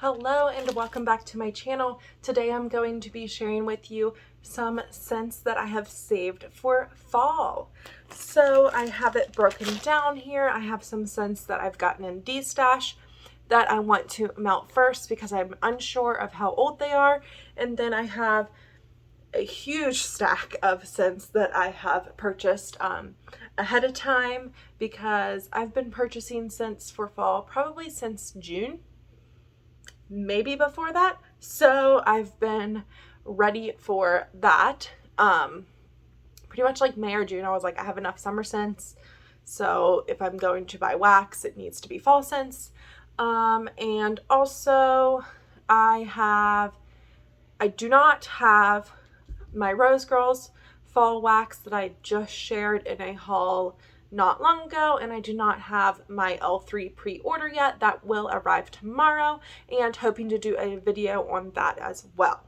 Hello and welcome back to my channel. Today I'm going to be sharing with you some scents that I have saved for fall. So I have it broken down here. I have some scents that I've gotten in D-stash that I want to melt first because I'm unsure of how old they are. And then I have a huge stack of scents that I have purchased ahead of time because I've been purchasing scents for fall probably since June. Maybe before that, so I've been ready for that. Pretty much like May or June, I was like, I have enough summer scents, so if I'm going to buy wax, it needs to be fall scents. And also I do not have my Rose Girls fall wax that I just shared in a haul not long ago, and I do not have my L3 pre-order yet. That will arrive tomorrow, and hoping to do a video on that as well.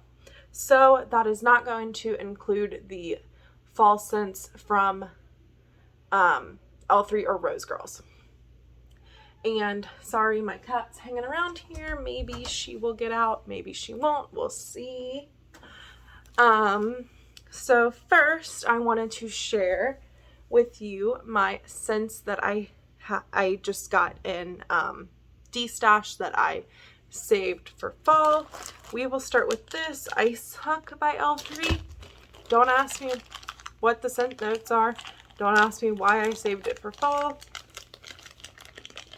So that is not going to include the fall scents from L3 or Rose Girls. And sorry, my cat's hanging around here. Maybe she will get out, maybe she won't, we'll see. So first I wanted to share with you my scents that I just got in D-stash that I saved for fall. We will start with this Ice Hook by L3. Don't ask me what the scent notes are. Don't ask me why I saved it for fall.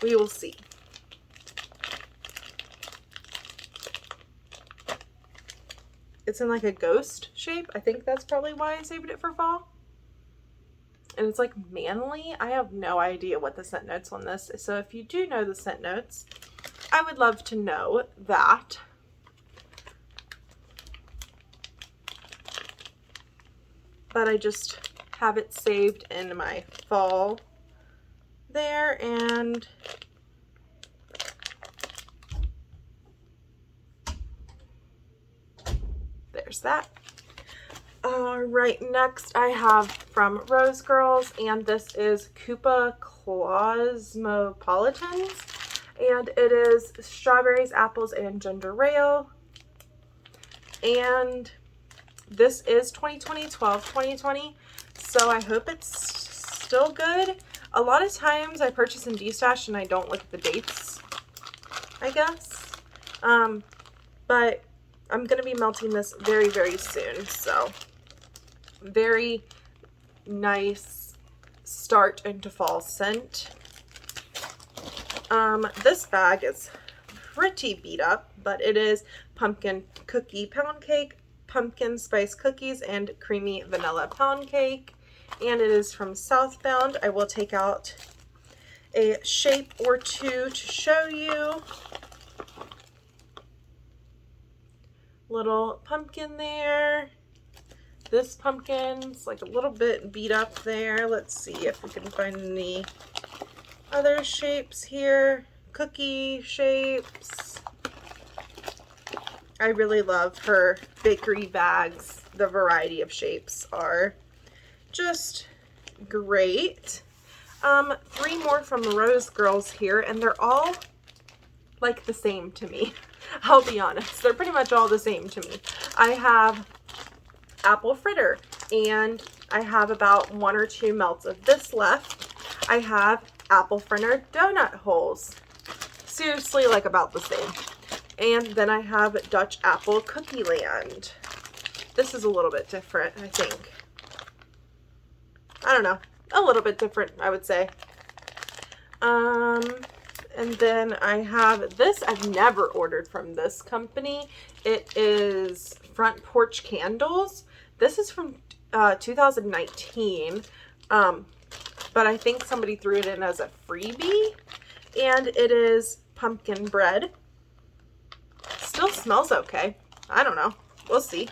We will see. It's in like a ghost shape. I think that's probably why I saved it for fall. And it's like manly. I have no idea what the scent notes on this is. So if you do know the scent notes, I would love to know that. But I just have it saved in my fall there, and there's that. Right, next I have from Rose Girls, and this is Koopa Cosmopolitans, and it is strawberries, apples, and ginger ale. And this is 2020, 12/2020, so I hope it's still good. A lot of times I purchase in D-stash and I don't look at the dates, I guess. But I'm going to be melting this very, very soon, so very nice start into fall scent. This bag is pretty beat up, but it is pumpkin cookie pound cake, pumpkin spice cookies, and creamy vanilla pound cake, and it is from Southbound. I will take out a shape or two to show you. Little pumpkin there. This pumpkin's like a little bit beat up there. Let's see if we can find any other shapes here. Cookie shapes. I really love her bakery bags. The variety of shapes are just great. 3 more from Rose Girls here, and they're all like the same to me. I'll be honest, they're pretty much all the same to me. I have apple fritter, and I have about 1 or 2 melts of this left. I have apple fritter donut holes. Seriously, like about the same. And then I have Dutch apple cookie land. This is a little bit different, I think. I don't know, a little bit different, I would say. And then I have this. I've never ordered from this company. It is Front Porch Candles. This is from 2019, but I think somebody threw it in as a freebie, and it is pumpkin bread. Still smells okay. I don't know. We'll see.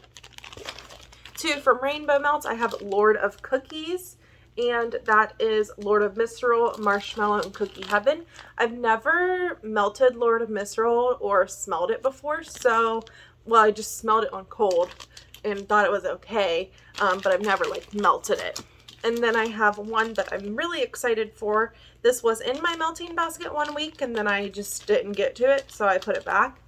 2 from Rainbow Melts. I have Lord of Cookies, and that is Lord of Misrule, Marshmallow, and Cookie Heaven. I've never melted Lord of Misrule or smelled it before, so, well, I just smelled it on cold and thought it was okay, but I've never, like, melted it. And then I have one that I'm really excited for. This was in my melting basket one week, and then I just didn't get to it, so I put it back.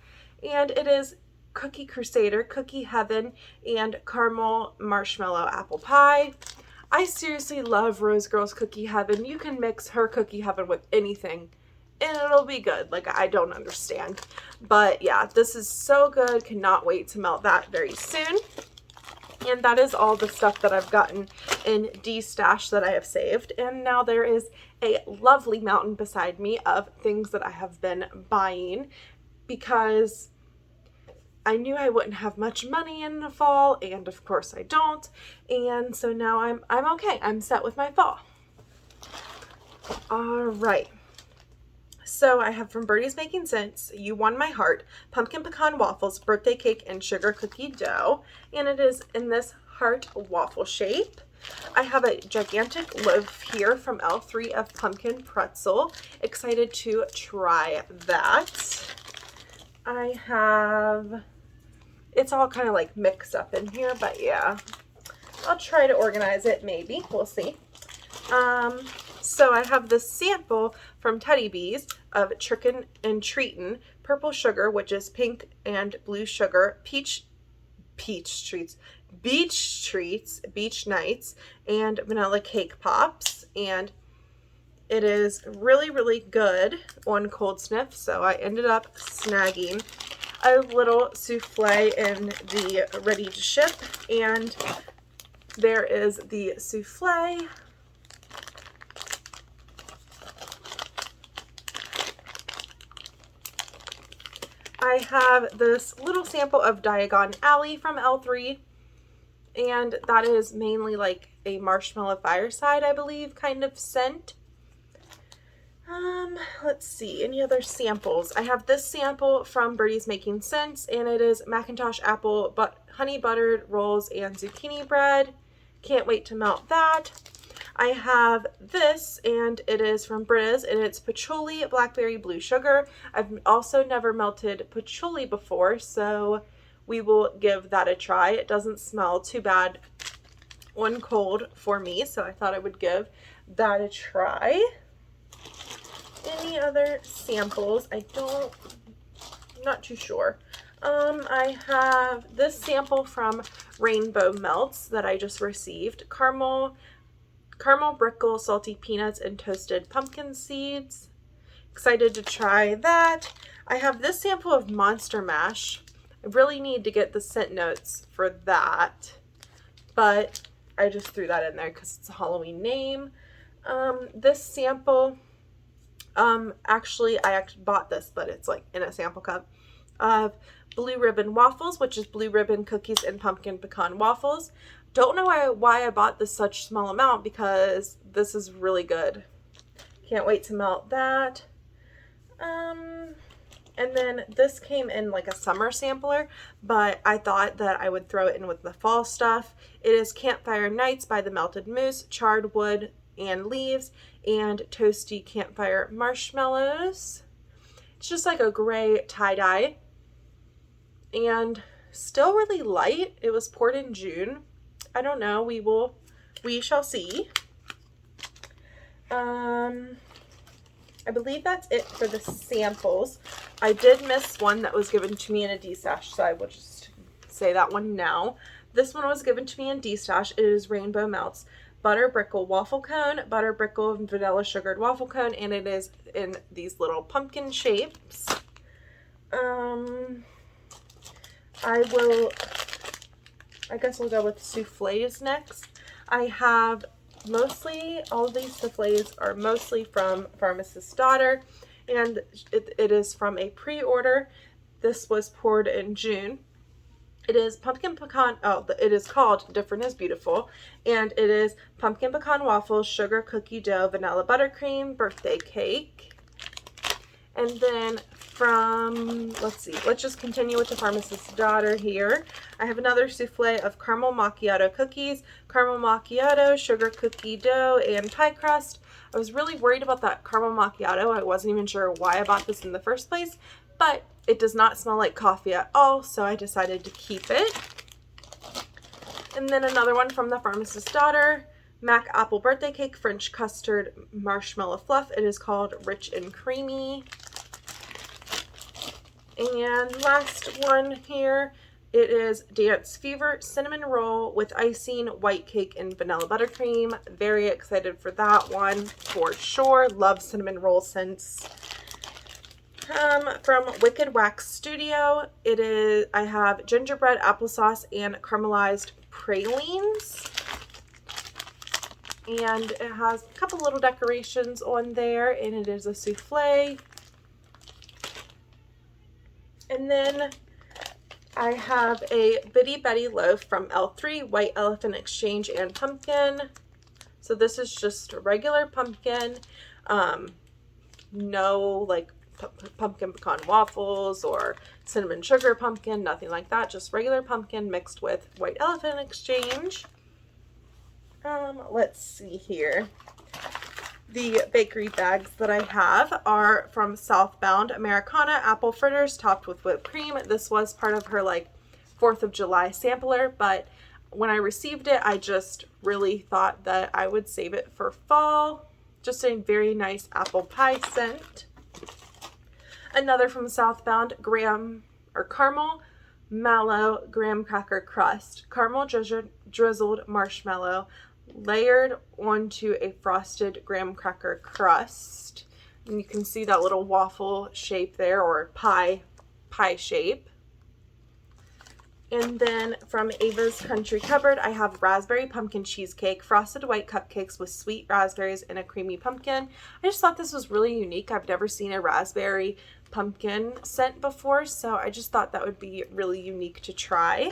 and it is Cookie Crusader, Cookie Heaven, and Caramel Marshmallow Apple Pie. I seriously love Rose Girl's Cookie Heaven. You can mix her Cookie Heaven with anything and it'll be good. Like, I don't understand. But yeah, this is so good. Cannot wait to melt that very soon. And that is all the stuff that I've gotten in D-Stash that I have saved. And now there is a lovely mountain beside me of things that I have been buying because I knew I wouldn't have much money in the fall, and of course I don't. And so now I'm okay. I'm set with my fall. All right. So I have from Birdiesmakingscents, You Won My Heart, Pumpkin Pecan Waffles, Birthday Cake, and Sugar Cookie Dough. And it is in this heart waffle shape. I have a gigantic loaf here from L3 of Pumpkin Pretzel. Excited to try that. I have, it's all kind of like mixed up in here, but yeah. I'll try to organize it maybe. We'll see. So I have this sample from Teddy Bees of Trickin' and Treatin', Purple Sugar, which is pink and blue sugar, Beach Treats, Beach Nights, and Vanilla Cake Pops. And it is really, really good on cold sniff, so I ended up snagging a little souffle in the ready to ship. And there is the souffle. I have this little sample of Diagon Alley from L3, and that is mainly like a marshmallow fireside, I believe, kind of scent. Let's see, any other samples? I have this sample from Birdiesmakingscents, and it is Macintosh apple, honey buttered rolls and zucchini bread. Can't wait to melt that. I have this, and it is from Briz, and it's Patchouli Blackberry Blue Sugar. I've also never melted patchouli before, so we will give that a try. It doesn't smell too bad on cold for me, so I thought I would give that a try. Any other samples? I'm not too sure. I have this sample from Rainbow Melts that I just received. Caramel Brickle, Salty Peanuts, and Toasted Pumpkin Seeds. Excited to try that. I have this sample of Monster Mash. I really need to get the scent notes for that, but I just threw that in there because it's a Halloween name. This sample, actually I bought this, but it's like in a sample cup of Blue Ribbon Waffles, which is Blue Ribbon Cookies and Pumpkin Pecan Waffles. Don't know why I bought this such small amount because this is really good. Can't wait to melt that. And then this came in like a summer sampler, but I thought that I would throw it in with the fall stuff. It is Campfire Nights by the Melted Moose, Charred Wood and Leaves, and Toasty Campfire Marshmallows. It's just like a gray tie-dye and still really light. It was poured in June. I don't know. We shall see. I believe that's it for the samples. I did miss one that was given to me in a D-Stash, so I will just say that one now. This one was given to me in D-Stash. It is Rainbow Melts Butter Brickle Waffle Cone, Butter Brickle Vanilla Sugared Waffle Cone, and it is in these little pumpkin shapes. I guess we'll go with soufflés next. I have all of these soufflés are mostly from Pharmacist's Daughter, and it is from a pre-order. This was poured in June. It is pumpkin pecan, it is called Different is Beautiful, and it is pumpkin pecan waffles, sugar cookie dough, vanilla buttercream, birthday cake. And then let's just continue with the Pharmacist's Daughter here. I have another souffle of caramel macchiato cookies, caramel macchiato, sugar cookie dough, and pie crust. I was really worried about that caramel macchiato. I wasn't even sure why I bought this in the first place, but it does not smell like coffee at all, so I decided to keep it. And then another one from the Pharmacist's Daughter, Mac Apple Birthday Cake, French Custard Marshmallow Fluff. It is called Rich and Creamy. And last one here, it is Dance Fever Cinnamon Roll with icing, white cake, and vanilla buttercream. Very excited for that one for sure. Love cinnamon roll scents. From Wicked Wax Studio, I have gingerbread applesauce and caramelized pralines. And it has a couple little decorations on there, and it is a souffle. And then I have a Bitty Betty loaf from L3, White Elephant Exchange and Pumpkin. So this is just regular pumpkin, no like pumpkin pecan waffles or cinnamon sugar pumpkin, nothing like that, just regular pumpkin mixed with White Elephant Exchange. Let's see here. The bakery bags that I have are from Southbound Americana apple fritters topped with whipped cream. This was part of her like 4th of July sampler, but when I received it, I just really thought that I would save it for fall. Just a very nice apple pie scent. Another from Southbound, caramel mallow graham cracker crust, caramel drizzled marshmallow layered onto a frosted graham cracker crust. And you can see that little waffle shape there, or pie shape. And then from Ava's Country Cupboard, I have raspberry pumpkin cheesecake, frosted white cupcakes with sweet raspberries and a creamy pumpkin. I just thought this was really unique. I've never seen a raspberry pumpkin scent before, so I just thought that would be really unique to try.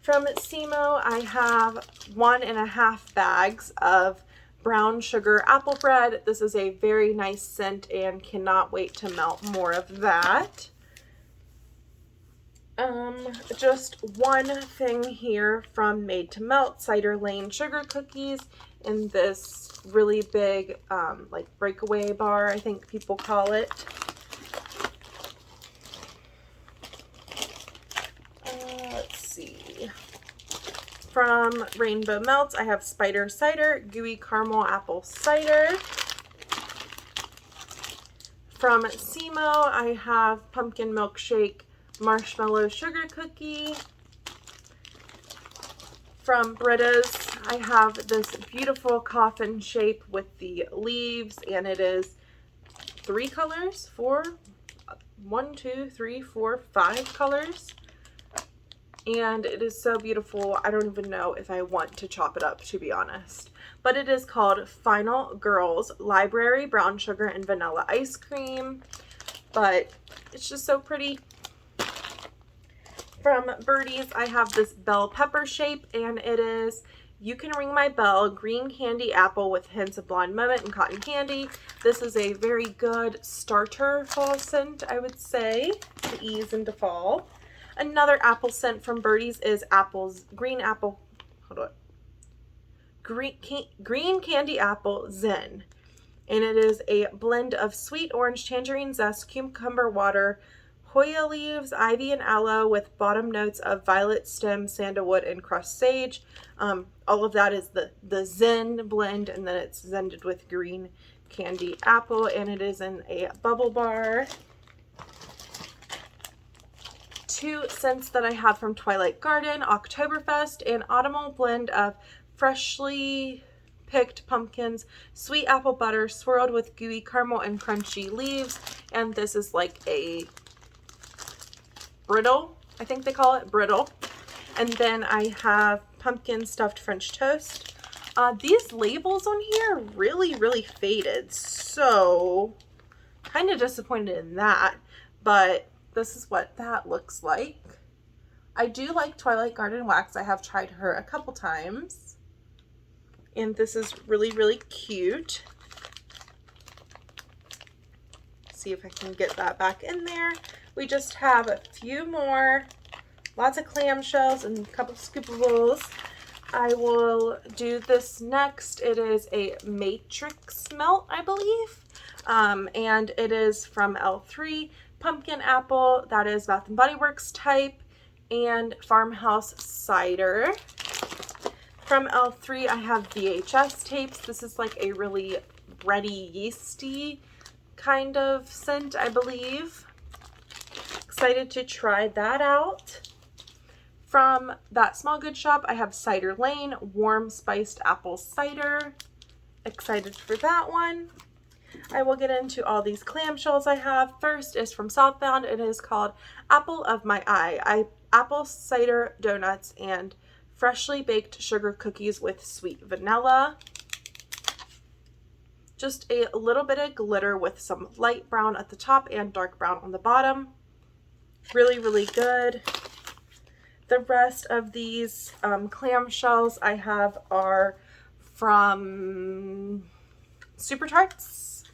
From Simo, I have 1.5 bags of brown sugar apple bread. This is a very nice scent and cannot wait to melt more of that. Just one thing here from Made to Melt, Cider Lane sugar cookies in this really big like breakaway bar, I think people call it. Let's see. From Rainbow Melts, I have Spider Cider, Gooey Caramel Apple Cider. From Simo, I have Pumpkin Milkshake, Marshmallow Sugar Cookie. From Britta's, I have this beautiful coffin shape with the leaves, and it is 3 colors, 1, 2, 3, 4, 5 colors. And it is so beautiful. I don't even know if I want to chop it up, to be honest. But it is called Final Girls Library Brown Sugar and Vanilla Ice Cream. But it's just so pretty. From Birdies, I have this bell pepper shape, and it is You Can Ring My Bell green candy apple with hints of blonde moment and cotton candy. This is a very good starter fall scent, I would say, to ease into fall. Another apple scent from Birdies is green candy apple zen. And it is a blend of sweet orange, tangerine zest, cucumber water, Hoya leaves, ivy, and aloe with bottom notes of violet stem, sandalwood, and crushed sage. All of that is the zen blend, and then it's zended with green candy apple, and it is in a bubble bar. 2 scents that I have from Twilight Garden, Oktoberfest, an autumnal blend of freshly picked pumpkins, sweet apple butter swirled with gooey caramel and crunchy leaves. And this is like a brittle, I think they call it, brittle. And then I have pumpkin stuffed French toast. These labels on here are really faded, so kind of disappointed in that, but this is what that looks like. I do like Twilight Garden Wax. I have tried her a couple times, and this is really cute. See if I can get that back in there. We just have a few more, lots of clamshells and a couple scoopables. I will do this next. It is a matrix melt, I believe, and it is from L3. Pumpkin apple, that is Bath & Body Works type, and Farmhouse cider. From L3, I have VHS tapes. This is like a really bready, yeasty kind of scent, I believe. excited to try that out. From that small good shop, I have Cider Lane Warm Spiced Apple Cider. Excited for that one. I will get into all these clamshells I have. First is from Southbound. It is called Apple of My Eye. Apple cider donuts and freshly baked sugar cookies with sweet vanilla. Just a little bit of glitter with some light brown at the top and dark brown on the bottom. Really, really good. The rest of these clamshells I have are from Super Tarts.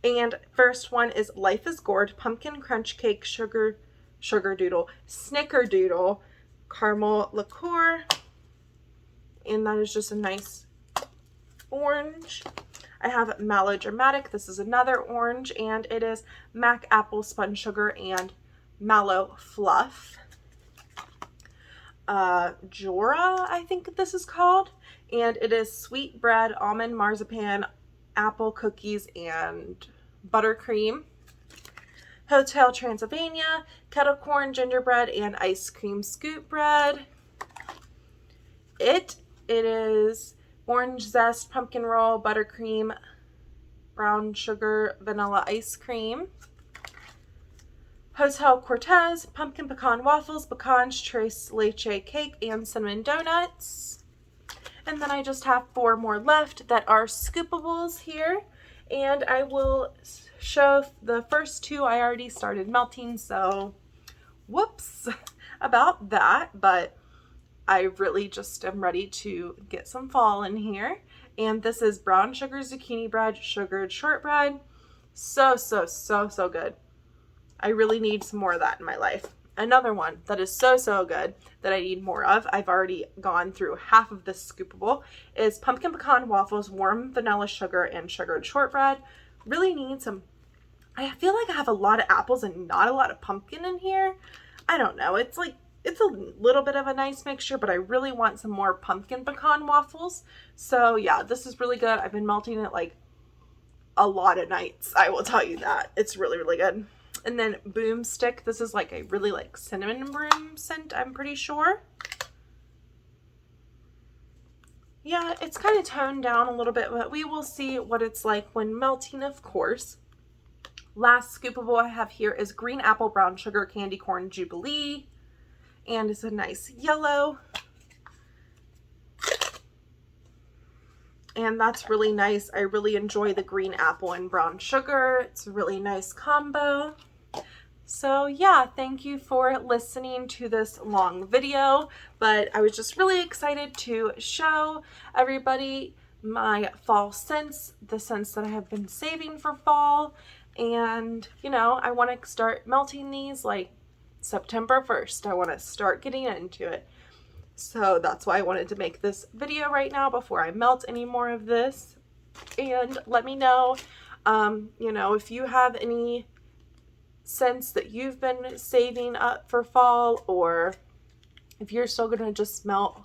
And first one is Life is Gourd Pumpkin Crunch Cake Sugar Doodle Snickerdoodle Caramel Liqueur. And that is just a nice orange. I have Melodramatic. This is another orange, and it is Mac Apple Spun Sugar and Mallow Fluff. Jora, I think this is called, and it is sweet bread, almond marzipan, apple cookies, and buttercream. Hotel Transylvania, kettle corn gingerbread, and ice cream scoop bread. It is orange zest, pumpkin roll, buttercream, brown sugar, vanilla ice cream. Hotel Cortez, pumpkin pecan waffles, pecans, tres leche cake, and cinnamon donuts. And then I just have 4 more left that are scoopables here. And I will show the first 2 I already started melting, so whoops about that. But I really just am ready to get some fall in here. And this is brown sugar zucchini bread, sugared shortbread. So good. I really need some more of that in my life. Another one that is so good that I need more of, I've already gone through half of this scoopable, is pumpkin pecan waffles, warm vanilla sugar, and sugared shortbread. Really need some, I feel like I have a lot of apples and not a lot of pumpkin in here. I don't know. It's like, it's a little bit of a nice mixture, but I really want some more pumpkin pecan waffles. So yeah, this is really good. I've been melting it like a lot of nights. I will tell you that. It's really, really good. And then Boomstick. This is like a really like cinnamon broom scent, I'm pretty sure. Yeah, it's kind of toned down a little bit, but we will see what it's like when melting, of course. Last scoopable I have here is Green Apple Brown Sugar Candy Corn Jubilee. And it's a nice yellow. And that's really nice. I really enjoy the green apple and brown sugar. It's a really nice combo. So yeah, thank you for listening to this long video, but I was just really excited to show everybody my fall scents, the scents that I have been saving for fall. And you know, I want to start melting these like September 1st. I want to start getting into it. So that's why I wanted to make this video right now before I melt any more of this. And let me know, you know, if you have any scents that you've been saving up for fall, or if you're still going to just melt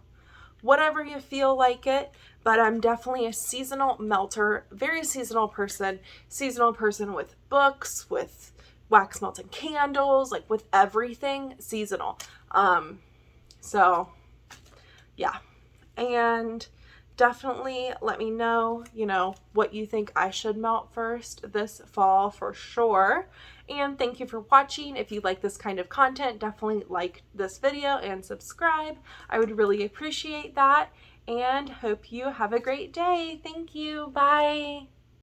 whatever you feel like it. But I'm definitely a seasonal melter, very seasonal person with books, with wax melting candles, like with everything seasonal. So yeah, and definitely let me know, you know, what you think I should melt first this fall for sure. And thank you for watching. If you like this kind of content, definitely like this video and subscribe. I would really appreciate that, and hope you have a great day. Thank you. Bye.